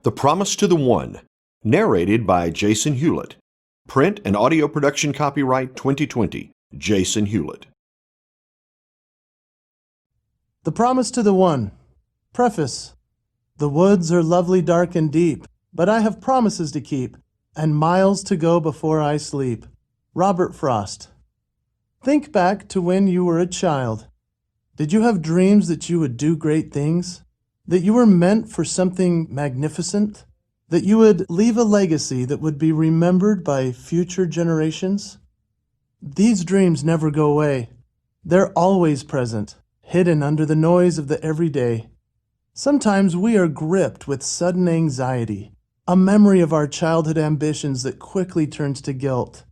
The Promise to the One, narrated by Jason Hewlett. Print and audio production copyright 2020, Jason Hewlett. The Promise to the One. Preface. The woods are lovely, dark, and deep, but I have promises to keep, and miles to go before I sleep. Robert Frost. Think back to when you were a child. Did you have dreams that you would do great things? That you were meant for something magnificent? That you would leave a legacy that would be remembered by future generations? These dreams never go away. They're always present, hidden under the noise of the everyday. Sometimes we are gripped with sudden anxiety, a memory of our childhood ambitions that quickly turns to guilt.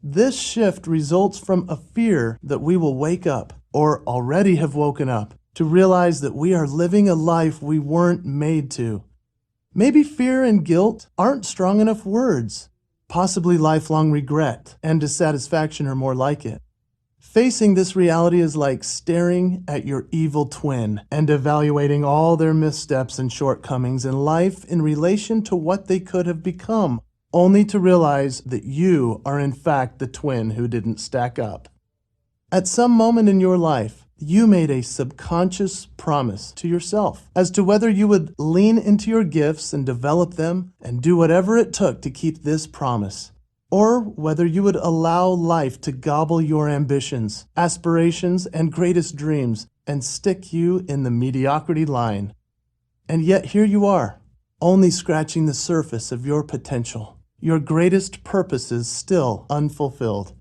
This shift results from a fear that we will wake up, or already have woken up, to realize that we are living a life we weren't made to. Maybe fear and guilt aren't strong enough words. Possibly lifelong regret and dissatisfaction are more like it. Facing this reality is like staring at your evil twin and evaluating all their missteps and shortcomings in life in relation to what they could have become, only to realize that you are in fact the twin who didn't stack up. At some moment in your life, you made a subconscious promise to yourself as to whether you would lean into your gifts and develop them and do whatever it took to keep this promise, or whether you would allow life to gobble your ambitions, aspirations, and greatest dreams and stick you in the mediocrity line. And yet here you are, only scratching the surface of your potential, your greatest purposes still unfulfilled.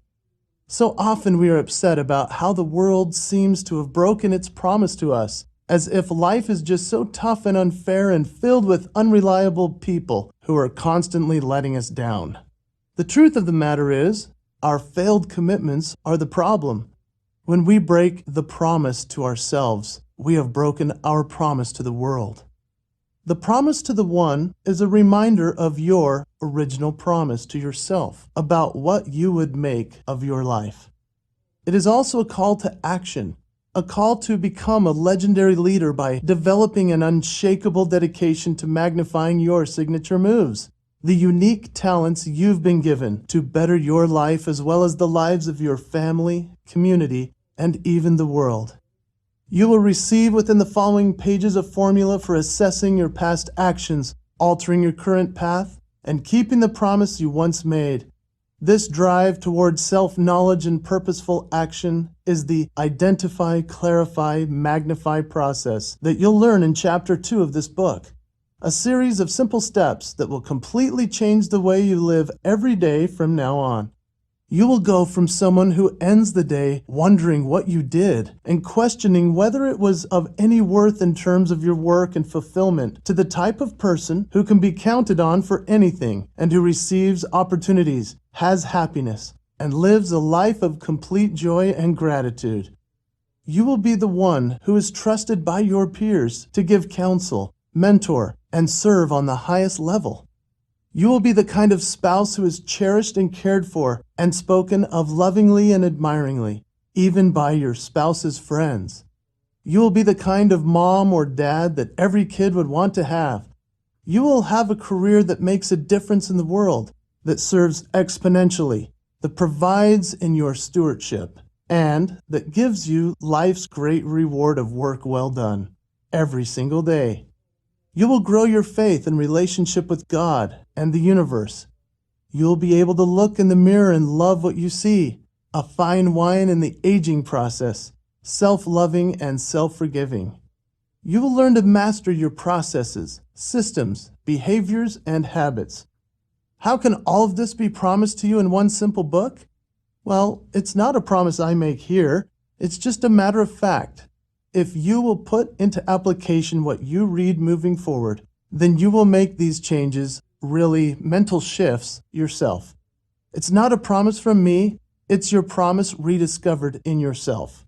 So often we are upset about how the world seems to have broken its promise to us, as if life is just so tough and unfair and filled with unreliable people who are constantly letting us down. The truth of the matter is, our failed commitments are the problem. When we break the promise to ourselves, we have broken our promise to the world. The promise to the one is a reminder of your original promise to yourself about what you would make of your life. It is also a call to action, a call to become a legendary leader by developing an unshakable dedication to magnifying your signature moves, the unique talents you've been given to better your life as well as the lives of your family, community, and even the world. You will receive within the following pages a formula for assessing your past actions, altering your current path, and keeping the promise you once made. This drive towards self-knowledge and purposeful action is the identify, clarify, magnify process that you'll learn in Chapter 2 of this book. A series of simple steps that will completely change the way you live every day from now on. You will go from someone who ends the day wondering what you did and questioning whether it was of any worth in terms of your work and fulfillment to the type of person who can be counted on for anything and who receives opportunities, has happiness, and lives a life of complete joy and gratitude. You will be the one who is trusted by your peers to give counsel, mentor, and serve on the highest level. You will be the kind of spouse who is cherished and cared for and spoken of lovingly and admiringly, even by your spouse's friends. You will be the kind of mom or dad that every kid would want to have. You will have a career that makes a difference in the world, that serves exponentially, that provides in your stewardship, and that gives you life's great reward of work well done, every single day. You will grow your faith and relationship with God and the universe. You'll be able to look in the mirror and love what you see, a fine wine in the aging process, self-loving and self-forgiving. You will learn to master your processes, systems, behaviors, and habits. How can all of this be promised to you in one simple book? Well, it's not a promise I make here. It's just a matter of fact. If you will put into application what you read moving forward, then you will make these changes, really mental shifts, yourself. It's not a promise from me, it's your promise rediscovered in yourself.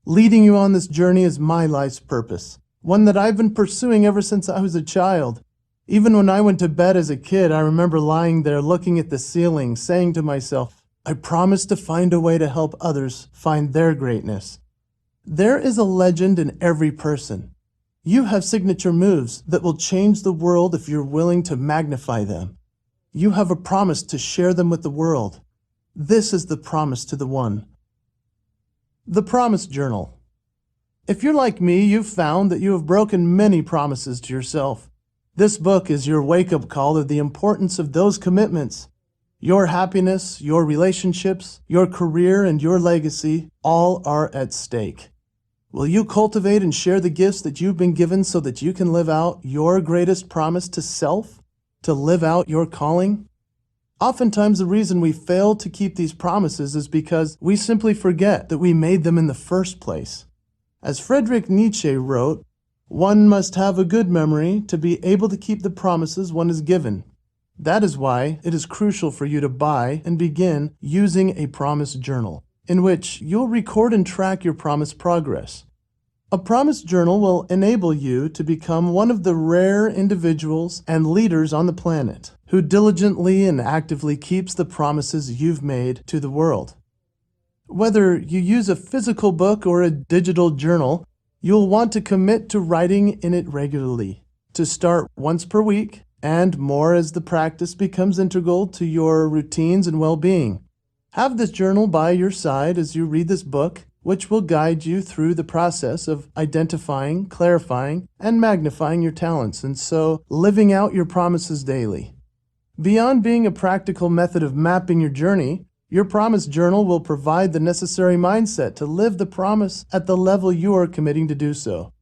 Leading you on this journey is my life's purpose, one that I've been pursuing ever since I was a child. Even when I went to bed as a kid, I remember lying there looking at the ceiling, saying to myself, I promise to find a way to help others find their greatness. There is a legend in every person. You have signature moves that will change the world if you're willing to magnify them. You have a promise to share them with the world. This is the promise to the one. The Promise Journal. If you're like me, you've found that you have broken many promises to yourself. This book is your wake-up call to the importance of those commitments. Your happiness, your relationships, your career, and your legacy all are at stake. Will you cultivate and share the gifts that you've been given so that you can live out your greatest promise to self, to live out your calling? Oftentimes, the reason we fail to keep these promises is because we simply forget that we made them in the first place. As Friedrich Nietzsche wrote, one must have a good memory to be able to keep the promises one is given. That is why it is crucial for you to buy and begin using a promise journal, in which you'll record and track your promise progress. A promise journal will enable you to become one of the rare individuals and leaders on the planet who diligently and actively keeps the promises you've made to the world. Whether you use a physical book or a digital journal, you'll want to commit to writing in it regularly, to start once per week, and more as the practice becomes integral to your routines and well-being. Have this journal by your side as you read this book, which will guide you through the process of identifying, clarifying, and magnifying your talents, and so living out your promises daily. Beyond being a practical method of mapping your journey, your promise journal will provide the necessary mindset to live the promise at the level you are committing to do so.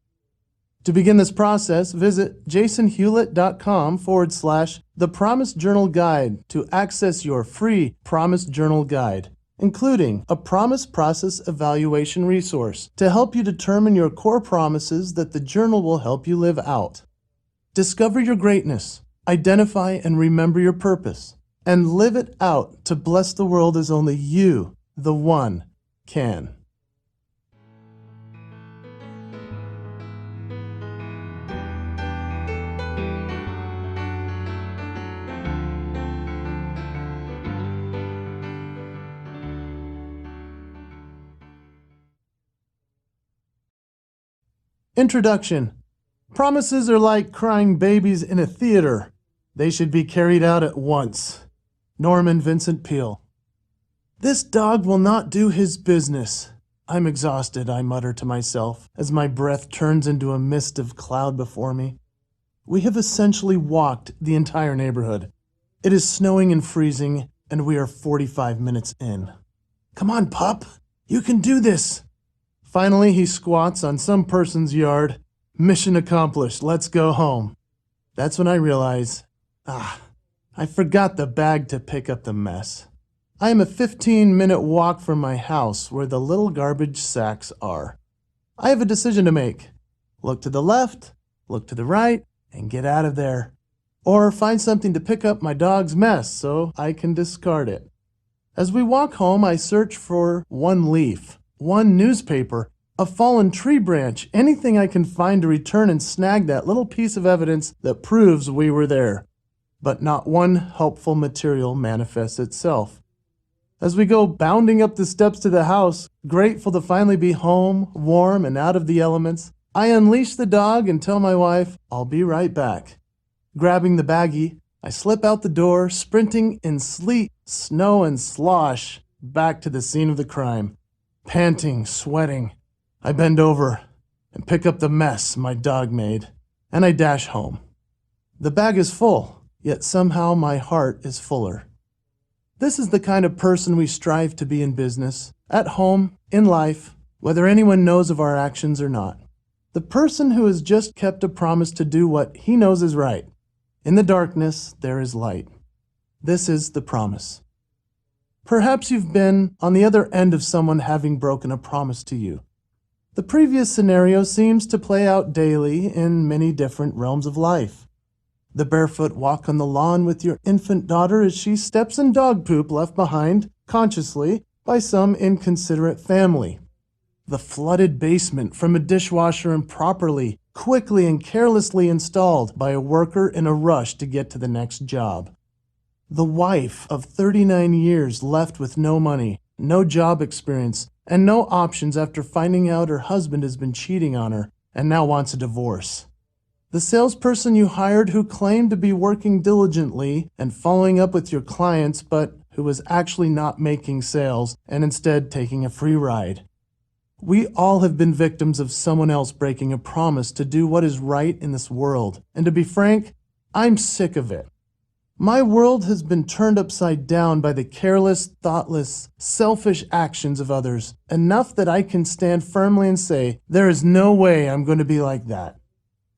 To begin this process, visit jasonhewlett.com/The Promise Journal Guide to access your free Promise Journal Guide, including a promise process evaluation resource to help you determine your core promises that the journal will help you live out. Discover your greatness, identify and remember your purpose, and live it out to bless the world as only you, the one, can. Introduction. Promises are like crying babies in a theater. They should be carried out at once. Norman Vincent Peale. This dog will not do his business. I'm exhausted, I mutter to myself, as my breath turns into a mist of cloud before me. We have essentially walked the entire neighborhood. It is snowing and freezing, and we are 45 minutes in. Come on, pup. You can do this. Finally, he squats on some person's yard. Mission accomplished. Let's go home. That's when I realize, I forgot the bag to pick up the mess. I am a 15-minute walk from my house where the little garbage sacks are. I have a decision to make. Look to the left, look to the right, and get out of there. Or find something to pick up my dog's mess so I can discard it. As we walk home, I search for one leaf, one newspaper, a fallen tree branch, anything I can find to return and snag that little piece of evidence that proves we were there. But not one helpful material manifests itself. As we go bounding up the steps to the house, grateful to finally be home, warm and out of the elements, I unleash the dog and tell my wife, I'll be right back. Grabbing the baggie, I slip out the door, sprinting in sleet, snow, and slosh back to the scene of the crime. Panting, sweating, I bend over and pick up the mess my dog made, and I dash home. The bag is full, yet somehow my heart is fuller. This is the kind of person we strive to be in business, at home, in life, whether anyone knows of our actions or not. The person who has just kept a promise to do what he knows is right. In the darkness, there is light. This is the promise. Perhaps you've been on the other end of someone having broken a promise to you. The previous scenario seems to play out daily in many different realms of life. The barefoot walk on the lawn with your infant daughter as she steps in dog poop left behind, consciously, by some inconsiderate family. The flooded basement from a dishwasher improperly, quickly and carelessly installed by a worker in a rush to get to the next job. The wife of 39 years left with no money, no job experience, and no options after finding out her husband has been cheating on her, and now wants a divorce. The salesperson you hired who claimed to be working diligently and following up with your clients, but who was actually not making sales and instead taking a free ride. We all have been victims of someone else breaking a promise to do what is right in this world. And to be frank, I'm sick of it. My world has been turned upside down by the careless, thoughtless, selfish actions of others, enough that I can stand firmly and say, there is no way I'm going to be like that.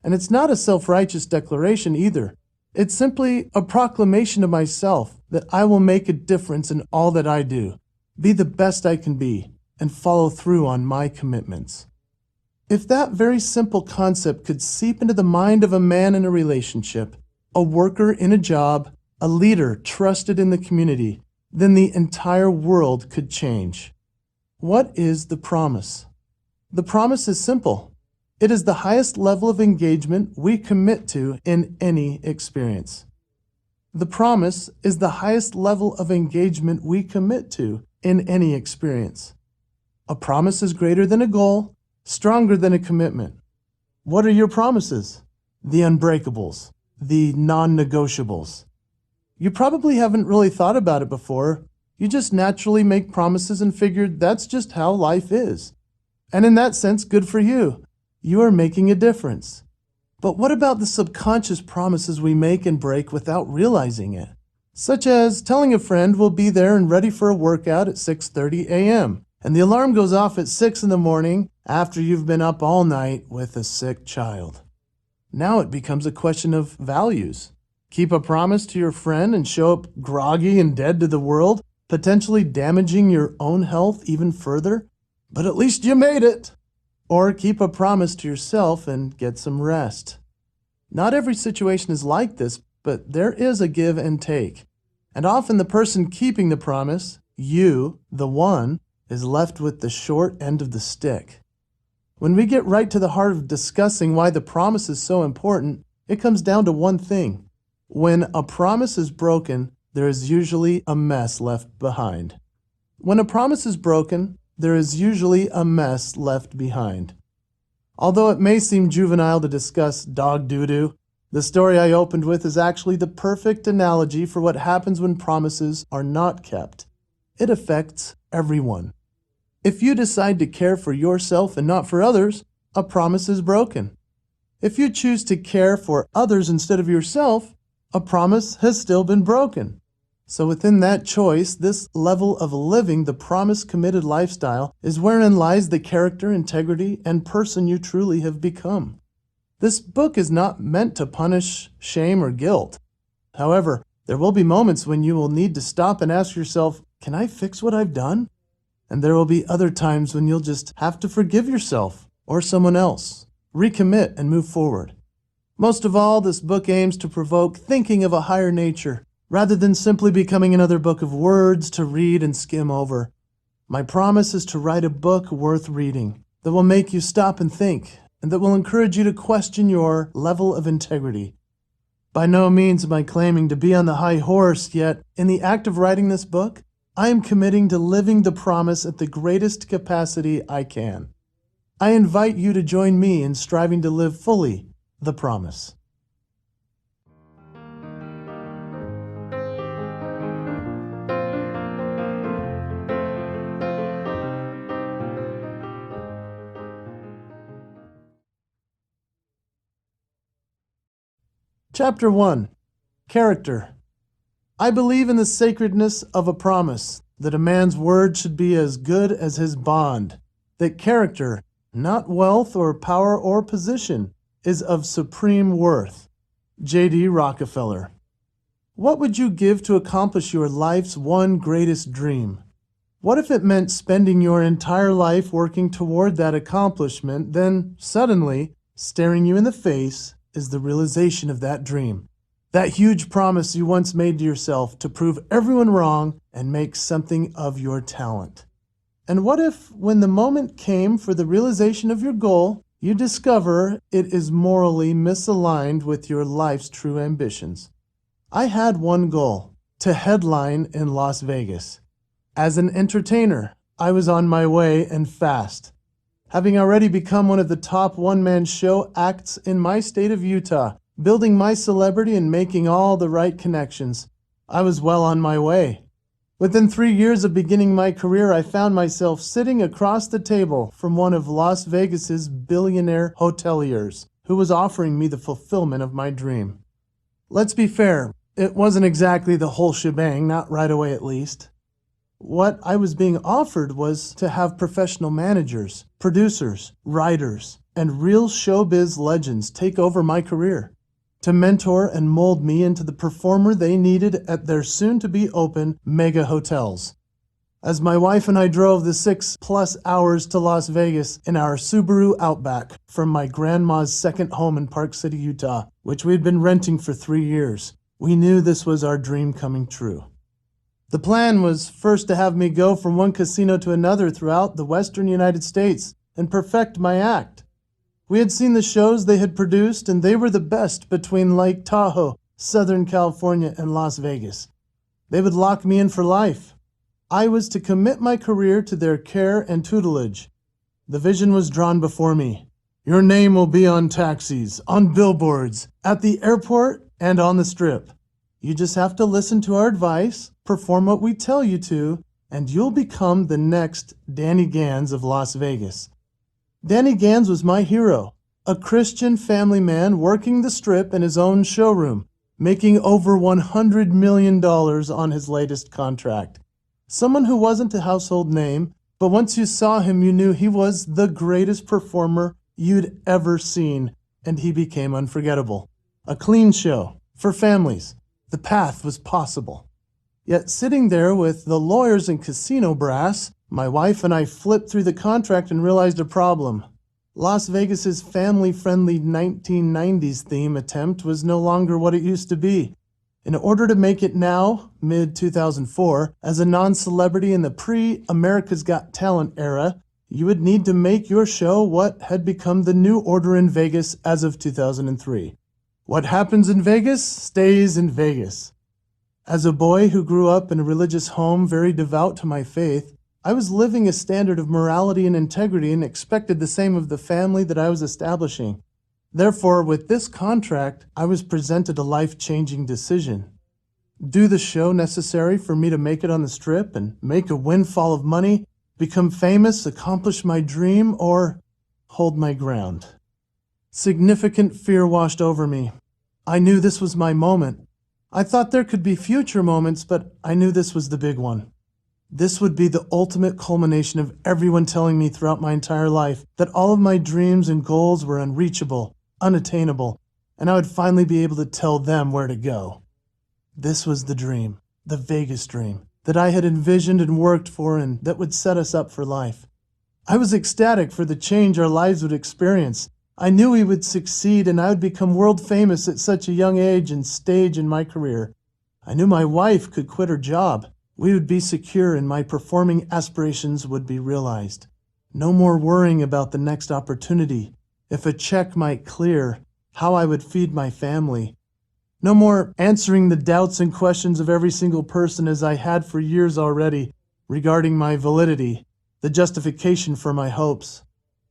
And it's not a self-righteous declaration either. It's simply a proclamation to myself that I will make a difference in all that I do, be the best I can be, and follow through on my commitments. If that very simple concept could seep into the mind of a man in a relationship, a worker in a job, a leader trusted in the community, then the entire world could change. What is the promise? The promise is simple. It is the highest level of engagement we commit to in any experience. The promise is the highest level of engagement we commit to in any experience. A promise is greater than a goal, stronger than a commitment. What are your promises? The unbreakables, the non-negotiables. You probably haven't really thought about it before. You just naturally make promises and figured that's just how life is. And in that sense, good for you. You are making a difference. But what about the subconscious promises we make and break without realizing it? Such as telling a friend we'll be there and ready for a workout at 6:30 a.m. and the alarm goes off at 6 in the morning after you've been up all night with a sick child. Now it becomes a question of values. Keep a promise to your friend and show up groggy and dead to the world, potentially damaging your own health even further, but at least you made it. Or keep a promise to yourself and get some rest. Not every situation is like this, but there is a give and take. And often the person keeping the promise, you, the one, is left with the short end of the stick. When we get right to the heart of discussing why the promise is so important, it comes down to one thing. When a promise is broken, there is usually a mess left behind. When a promise is broken, there is usually a mess left behind. Although it may seem juvenile to discuss dog doo-doo, the story I opened with is actually the perfect analogy for what happens when promises are not kept. It affects everyone. If you decide to care for yourself and not for others, a promise is broken. If you choose to care for others instead of yourself, a promise has still been broken. So within that choice, this level of living the promise-committed lifestyle is wherein lies the character, integrity, and person you truly have become. This book is not meant to punish shame or guilt. However, there will be moments when you will need to stop and ask yourself, can I fix what I've done? And there will be other times when you'll just have to forgive yourself or someone else, recommit, and move forward. Most of all, this book aims to provoke thinking of a higher nature, rather than simply becoming another book of words to read and skim over. My promise is to write a book worth reading that will make you stop and think, and that will encourage you to question your level of integrity. By no means am I claiming to be on the high horse, yet in the act of writing this book, I am committing to living the promise at the greatest capacity I can. I invite you to join me in striving to live fully the promise. Chapter 1. Character. I believe in the sacredness of a promise, that a man's word should be as good as his bond, that character, not wealth or power or position, is of supreme worth. J.D. Rockefeller. What would you give to accomplish your life's one greatest dream? What if it meant spending your entire life working toward that accomplishment, then suddenly, staring you in the face, is the realization of that dream? That huge promise you once made to yourself to prove everyone wrong and make something of your talent. And what if, when the moment came for the realization of your goal, you discover it is morally misaligned with your life's true ambitions? I had one goal, to headline in Las Vegas. As an entertainer, I was on my way and fast. having already become one of the top one-man show acts in my state of Utah, building my celebrity and making all the right connections. I was well on my way. Within 3 years of beginning my career, I found myself sitting across the table from one of Las Vegas's billionaire hoteliers who was offering me the fulfillment of my dream. Let's be fair, it wasn't exactly the whole shebang, not right away at least. What I was being offered was to have professional managers, producers, writers, and real showbiz legends take over my career, to mentor and mold me into the performer they needed at their soon-to-be-open mega hotels. As my wife and I drove the 6+ hours to Las Vegas in our Subaru Outback from my grandma's second home in Park City, Utah, which we had been renting for 3 years, we knew this was our dream coming true. The plan was first to have me go from one casino to another throughout the western United States and perfect my act. We had seen the shows they had produced, and they were the best between Lake Tahoe, Southern California, and Las Vegas. They would lock me in for life. I was to commit my career to their care and tutelage. The vision was drawn before me. Your name will be on taxis, on billboards, at the airport, and on the Strip. You just have to listen to our advice, perform what we tell you to, and you'll become the next Danny Gans of Las Vegas. Danny Gans was my hero, a Christian family man working the Strip in his own showroom, making over $100 million on his latest contract. Someone who wasn't a household name, but once you saw him, you knew he was the greatest performer you'd ever seen, and he became unforgettable. A clean show, for families. The path was possible. Yet sitting there with the lawyers and casino brass, my wife and I flipped through the contract and realized a problem. Las Vegas's family-friendly 1990s theme attempt was no longer what it used to be. In order to make it now, mid-2004, as a non-celebrity in the pre-America's Got Talent era, you would need to make your show what had become the new order in Vegas as of 2003. What happens in Vegas stays in Vegas. As a boy who grew up in a religious home very devout to my faith, I was living a standard of morality and integrity and expected the same of the family that I was establishing. Therefore, with this contract, I was presented a life-changing decision. Do the show necessary for me to make it on the Strip and make a windfall of money, become famous, accomplish my dream, or hold my ground. Significant fear washed over me. I knew this was my moment. I thought there could be future moments, but I knew this was the big one. This would be the ultimate culmination of everyone telling me throughout my entire life that all of my dreams and goals were unreachable, unattainable, and I would finally be able to tell them where to go. This was the dream, the Vegas dream, that I had envisioned and worked for and that would set us up for life. I was ecstatic for the change our lives would experience. I knew we would succeed and I would become world famous at such a young age and stage in my career. I knew my wife could quit her job. We would be secure and my performing aspirations would be realized. No more worrying about the next opportunity, if a check might clear, how I would feed my family. No more answering the doubts and questions of every single person as I had for years already regarding my validity, the justification for my hopes.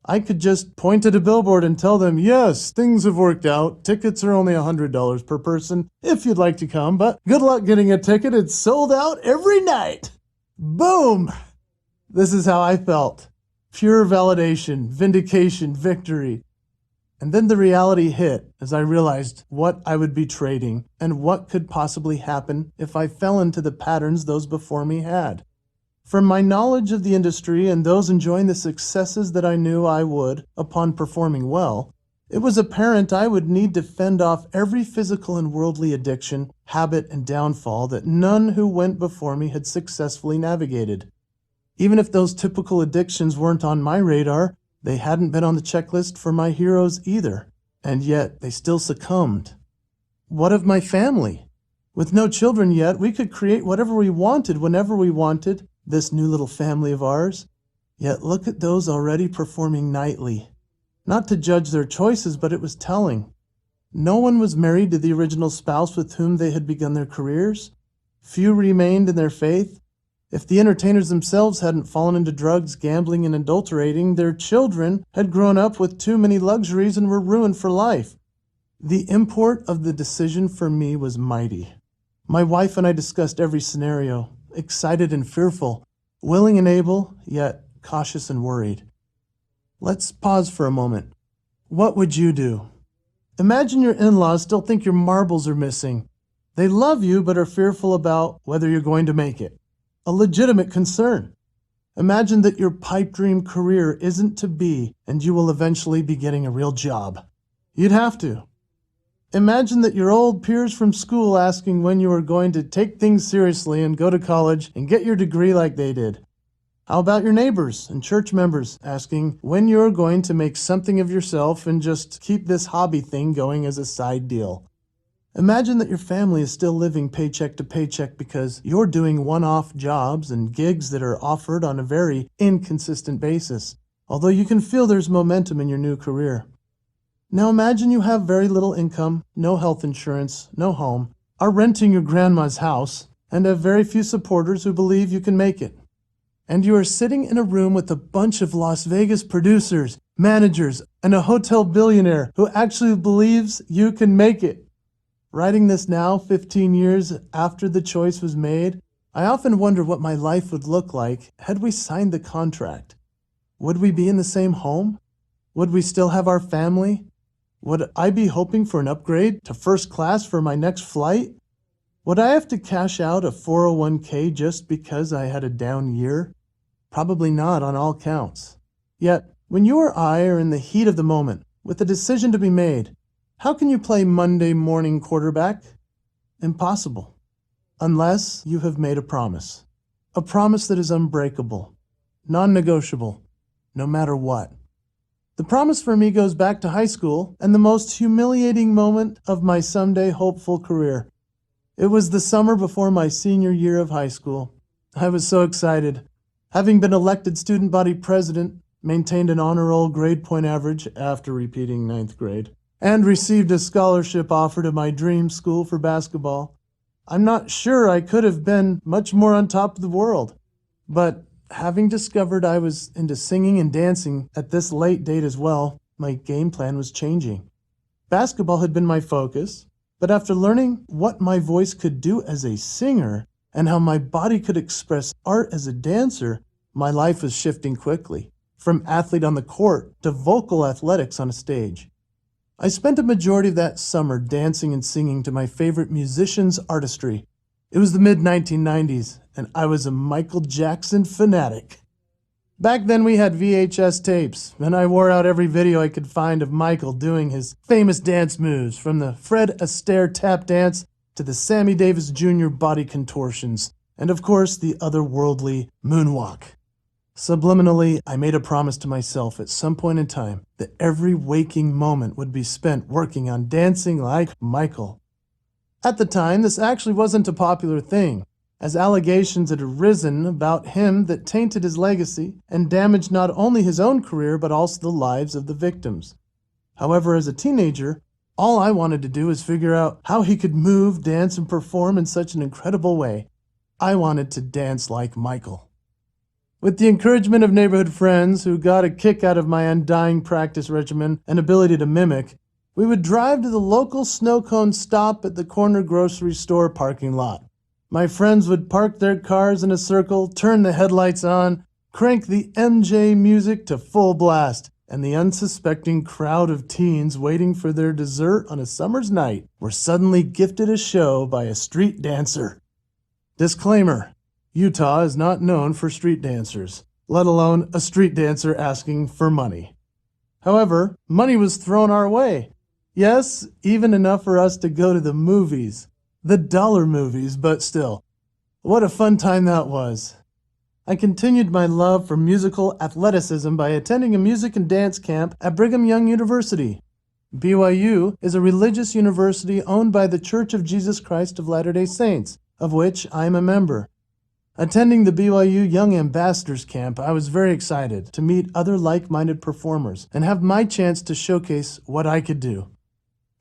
I could just point at a billboard and tell them, yes, things have worked out. Tickets are only $100 per person if you'd like to come, but good luck getting a ticket. It's sold out every night. Boom! This is how I felt. Pure validation, vindication, victory. And then the reality hit as I realized what I would be trading and what could possibly happen if I fell into the patterns those before me had. From my knowledge of the industry and those enjoying the successes that I knew I would upon performing well, it was apparent I would need to fend off every physical and worldly addiction, habit, and downfall that none who went before me had successfully navigated. Even if those typical addictions weren't on my radar, they hadn't been on the checklist for my heroes either, and yet they still succumbed. What of my family? With no children yet, we could create whatever we wanted whenever we wanted, this new little family of ours. Yet look at those already performing nightly. Not to judge their choices, but it was telling. No one was married to the original spouse with whom they had begun their careers. Few remained in their faith. If the entertainers themselves hadn't fallen into drugs, gambling, and adulterating, their children had grown up with too many luxuries and were ruined for life. The import of the decision for me was mighty. My wife and I discussed every scenario, excited and fearful, willing and able, yet cautious and worried. Let's pause for a moment. What would you do? Imagine your in-laws still think your marbles are missing. They love you but are fearful about whether you're going to make it. A legitimate concern. Imagine that your pipe dream career isn't to be and you will eventually be getting a real job. You'd have to. Imagine that your old peers from school asking when you are going to take things seriously and go to college and get your degree like they did. How about your neighbors and church members asking when you're going to make something of yourself and just keep this hobby thing going as a side deal? Imagine that your family is still living paycheck to paycheck because you're doing one-off jobs and gigs that are offered on a very inconsistent basis, although you can feel there's momentum in your new career. Now imagine you have very little income, no health insurance, no home, are renting your grandma's house, and have very few supporters who believe you can make it. And you are sitting in a room with a bunch of Las Vegas producers, managers, and a hotel billionaire who actually believes you can make it. Writing this now, 15 years after the choice was made, I often wonder what my life would look like had we signed the contract. Would we be in the same home? Would we still have our family? Would I be hoping for an upgrade to first class for my next flight? Would I have to cash out a 401k just because I had a down year? Probably not on all counts. Yet, when you or I are in the heat of the moment, with a decision to be made, how can you play Monday morning quarterback? Impossible. Unless you have made a promise. A promise that is unbreakable, non-negotiable, no matter what. The promise for me goes back to high school and the most humiliating moment of my someday hopeful career. It was the summer before my senior year of high school. I was so excited. Having been elected student body president, maintained an honor roll grade point average after repeating 9th grade, and received a scholarship offer to my dream school for basketball. I'm not sure I could have been much more on top of the world. But having discovered I was into singing and dancing at this late date as well, my game plan was changing. Basketball had been my focus, but after learning what my voice could do as a singer and how my body could express art as a dancer, my life was shifting quickly, from athlete on the court to vocal athletics on a stage. I spent a majority of that summer dancing and singing to my favorite musician's artistry. It was the mid-1990s, and I was a Michael Jackson fanatic. Back then we had VHS tapes, and I wore out every video I could find of Michael doing his famous dance moves, from the Fred Astaire tap dance to the Sammy Davis Jr. body contortions, and of course the otherworldly moonwalk. Subliminally, I made a promise to myself at some point in time that every waking moment would be spent working on dancing like Michael. At the time, this actually wasn't a popular thing, as allegations had arisen about him that tainted his legacy and damaged not only his own career but also the lives of the victims. However, as a teenager, all I wanted to do was figure out how he could move, dance, and perform in such an incredible way. I wanted to dance like Michael. With the encouragement of neighborhood friends who got a kick out of my undying practice regimen and ability to mimic, we would drive to the local snow cone stop at the corner grocery store parking lot. My friends would park their cars in a circle, turn the headlights on, crank the MJ music to full blast, and the unsuspecting crowd of teens waiting for their dessert on a summer's night were suddenly gifted a show by a street dancer. Disclaimer: Utah is not known for street dancers, let alone a street dancer asking for money. However, money was thrown our way. Yes, even enough for us to go to the movies. The dollar movies, but still. What a fun time that was. I continued my love for musical athleticism by attending a music and dance camp at Brigham Young University. BYU is a religious university owned by the Church of Jesus Christ of Latter-day Saints, of which I am a member. Attending the BYU Young Ambassadors Camp, I was very excited to meet other like-minded performers and have my chance to showcase what I could do.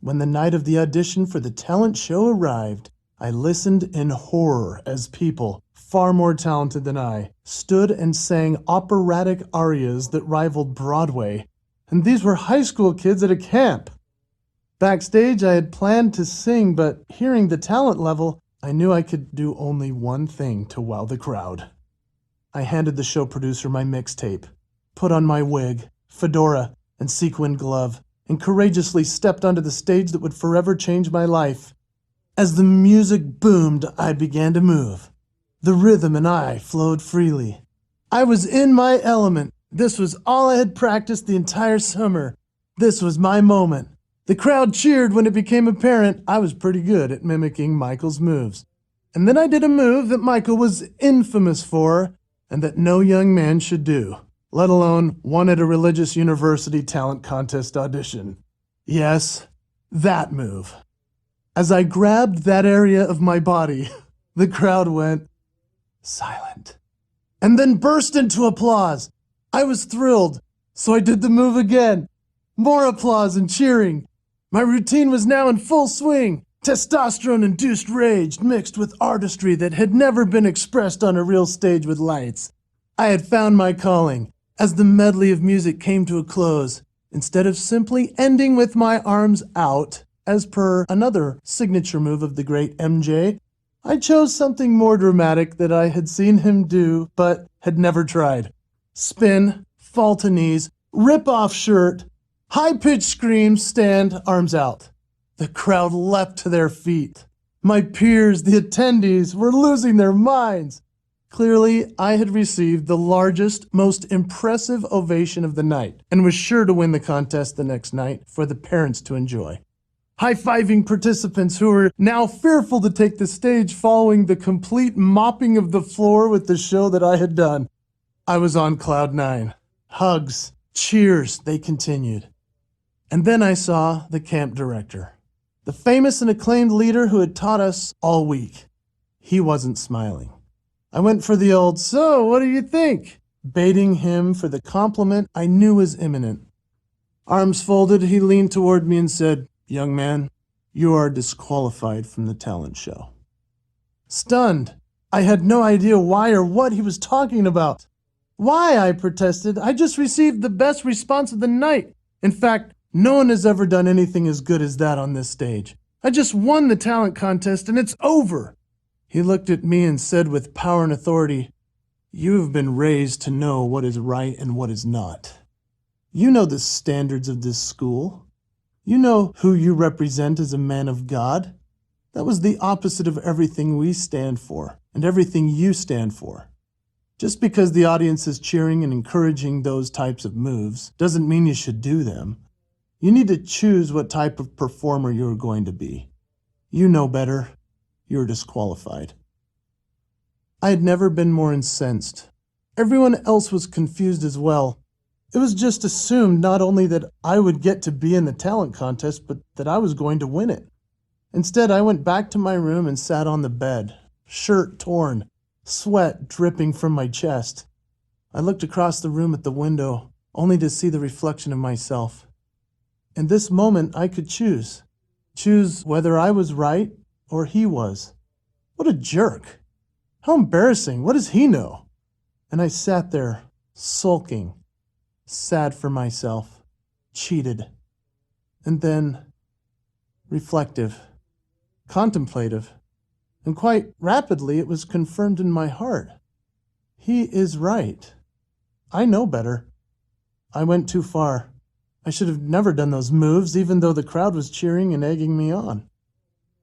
When the night of the audition for the talent show arrived, I listened in horror as people far more talented than I, stood and sang operatic arias that rivaled Broadway. And these were high school kids at a camp. Backstage, I had planned to sing, but hearing the talent level, I knew I could do only one thing to wow the crowd. I handed the show producer my mixtape, put on my wig, fedora, and sequined glove, and courageously stepped onto the stage that would forever change my life. As the music boomed, I began to move. The rhythm and I flowed freely. I was in my element. This was all I had practiced the entire summer. This was my moment. The crowd cheered when it became apparent I was pretty good at mimicking Michael's moves. And then I did a move that Michael was infamous for and that no young man should do, let alone one at a religious university talent contest audition. Yes, that move. As I grabbed that area of my body, the crowd went silent and then burst into applause. I was thrilled, so I did the move again. More applause and cheering. My routine was now in full swing. Testosterone-induced rage mixed with artistry that had never been expressed on a real stage with lights. I had found my calling. As the medley of music came to a close, instead of simply ending with my arms out, as per another signature move of the great MJ, I chose something more dramatic that I had seen him do but had never tried. Spin, fall to knees, rip off shirt, high-pitched screams, stand, arms out. The crowd leapt to their feet. My peers, the attendees, were losing their minds. Clearly, I had received the largest, most impressive ovation of the night and was sure to win the contest the next night for the parents to enjoy. High-fiving participants who were now fearful to take the stage following the complete mopping of the floor with the show that I had done. I was on cloud nine. Hugs, cheers, they continued. And then I saw the camp director, the famous and acclaimed leader who had taught us all week. He wasn't smiling. I went for the old, "So, what do you think?" baiting him for the compliment I knew was imminent. Arms folded, he leaned toward me and said, "Young man, you are disqualified from the talent show." Stunned, I had no idea why or what he was talking about. "Why?" I protested. "I just received the best response of the night. In fact, no one has ever done anything as good as that on this stage. I just won the talent contest and it's over." He looked at me and said with power and authority, "You have been raised to know what is right and what is not. You know the standards of this school. You know who you represent as a man of God. That was the opposite of everything we stand for and everything you stand for. Just because the audience is cheering and encouraging those types of moves doesn't mean you should do them. You need to choose what type of performer you're going to be. You know better. You're disqualified." I had never been more incensed. Everyone else was confused as well. It was just assumed not only that I would get to be in the talent contest, but that I was going to win it. Instead, I went back to my room and sat on the bed, shirt torn, sweat dripping from my chest. I looked across the room at the window, only to see the reflection of myself. In this moment, I could choose whether I was right or he was. What a jerk. How embarrassing. What does he know? And I sat there, sulking, sad for myself, cheated, and then reflective, contemplative, and quite rapidly it was confirmed in my heart. He is right. I know better. I went too far. I should have never done those moves, even though the crowd was cheering and egging me on.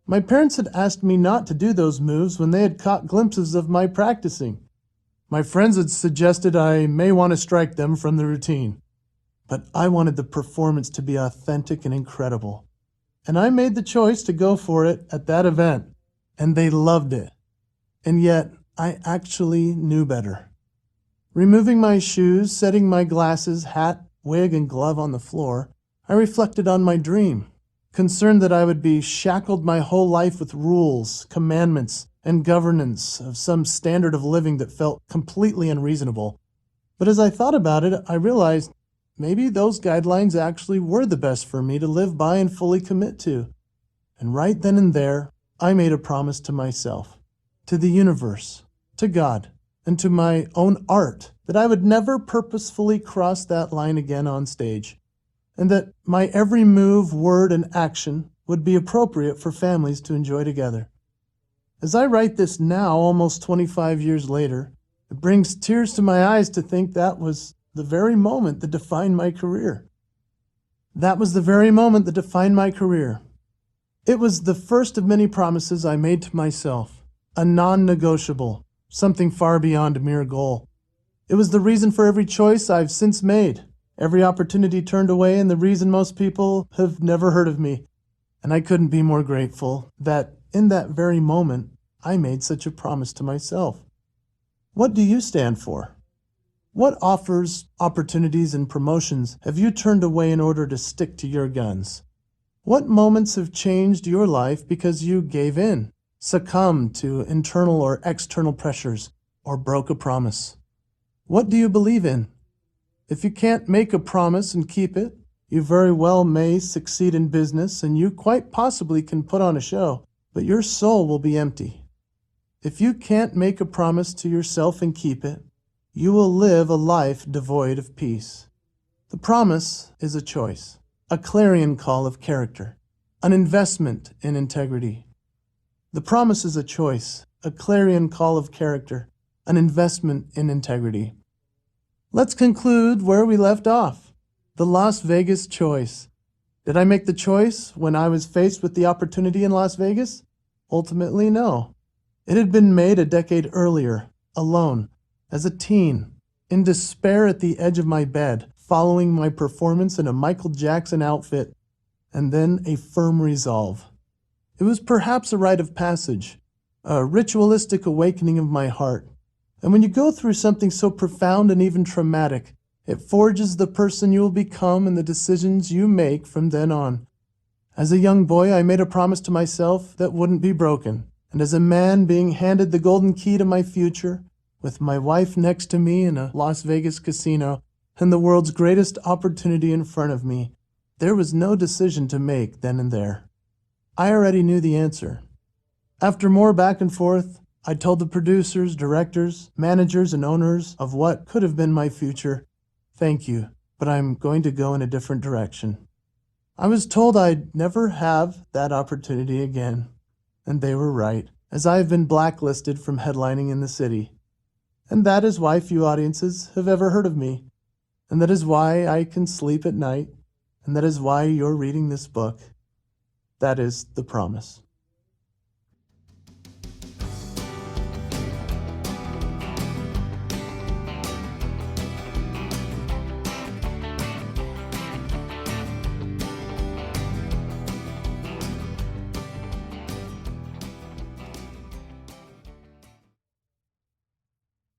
My parents had asked me not to do those moves when they had caught glimpses of my practicing. My friends had suggested I may want to strike them from the routine. But I wanted the performance to be authentic and incredible. And I made the choice to go for it at that event. And they loved it. And yet, I actually knew better. Removing my shoes, setting my glasses, hat, wig, and glove on the floor, I reflected on my dream. Concerned that I would be shackled my whole life with rules, commandments, and governance of some standard of living that felt completely unreasonable. But as I thought about it, I realized maybe those guidelines actually were the best for me to live by and fully commit to. And right then and there, I made a promise to myself, to the universe, to God, and to my own art that I would never purposefully cross that line again on stage, and that my every move, word, and action would be appropriate for families to enjoy together. As I write this now, almost 25 years later, it brings tears to my eyes to think that was the very moment that defined my career. That was the very moment that defined my career. It was the first of many promises I made to myself, a non-negotiable, something far beyond a mere goal. It was the reason for every choice I've since made, every opportunity turned away, and the reason most people have never heard of me. And I couldn't be more grateful that in that very moment, I made such a promise to myself. What do you stand for? What offers, opportunities, and promotions have you turned away in order to stick to your guns? What moments have changed your life because you gave in, succumbed to internal or external pressures, or broke a promise? What do you believe in? If you can't make a promise and keep it, you very well may succeed in business, and you quite possibly can put on a show, but your soul will be empty. If you can't make a promise to yourself and keep it, you will live a life devoid of peace. The promise is a choice, a clarion call of character, an investment in integrity. The promise is a choice, a clarion call of character, an investment in integrity. Let's conclude where we left off. The Las Vegas choice. Did I make the choice when I was faced with the opportunity in Las Vegas? Ultimately, no. It had been made a decade earlier, alone, as a teen, in despair at the edge of my bed, following my performance in a Michael Jackson outfit, and then a firm resolve. It was perhaps a rite of passage, a ritualistic awakening of my heart. And when you go through something so profound and even traumatic, it forges the person you will become and the decisions you make from then on. As a young boy, I made a promise to myself that wouldn't be broken. And as a man being handed the golden key to my future, with my wife next to me in a Las Vegas casino, and the world's greatest opportunity in front of me, there was no decision to make then and there. I already knew the answer. After more back and forth, I told the producers, directors, managers, and owners of what could have been my future, "Thank you, but I'm going to go in a different direction." I was told I'd never have that opportunity again, and they were right, as I have been blacklisted from headlining in the city. And that is why few audiences have ever heard of me, and that is why I can sleep at night, and that is why you're reading this book. That is the promise.